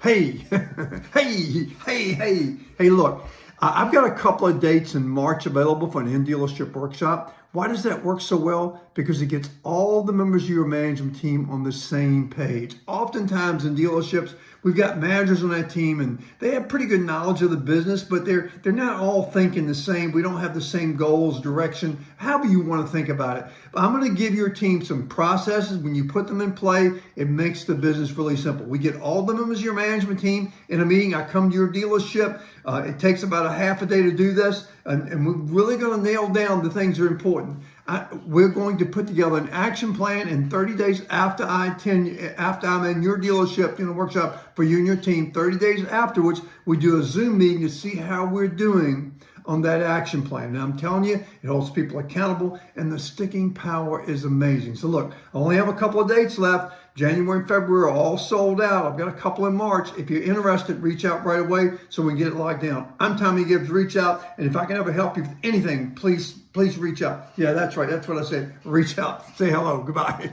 Hey, hey, look, I've got a couple of dates in March available for an in-dealership workshop. Why does that work so well? Because it gets all the members of your management team on the same page. Oftentimes in dealerships, we've got managers on that team and they have pretty good knowledge of the business, but they're not all thinking the same. We don't have the same goals, direction, however you want to think about it. But I'm going to give your team some processes. When you put them in play, it makes the business really simple. We get all the members of your management team in a meeting. I come to your dealership. It takes about a half a day to do this, and we're really going to nail down the things that are important. We're going to put together an action plan in 30 days after I'm in your dealership in a workshop for you and your team. 30 days afterwards, we do a Zoom meeting to see how we're doing on that action plan. And I'm telling you, it holds people accountable, and the sticking power is amazing. So look, I only have a couple of dates left. January and February are all sold out. I've got a couple in March. If you're interested, reach out right away so we can get it locked down. I'm Tommy Gibbs. Reach out, and if I can ever help you with anything, please reach out. Yeah, that's right. That's what I said. Reach out. Say hello. Goodbye.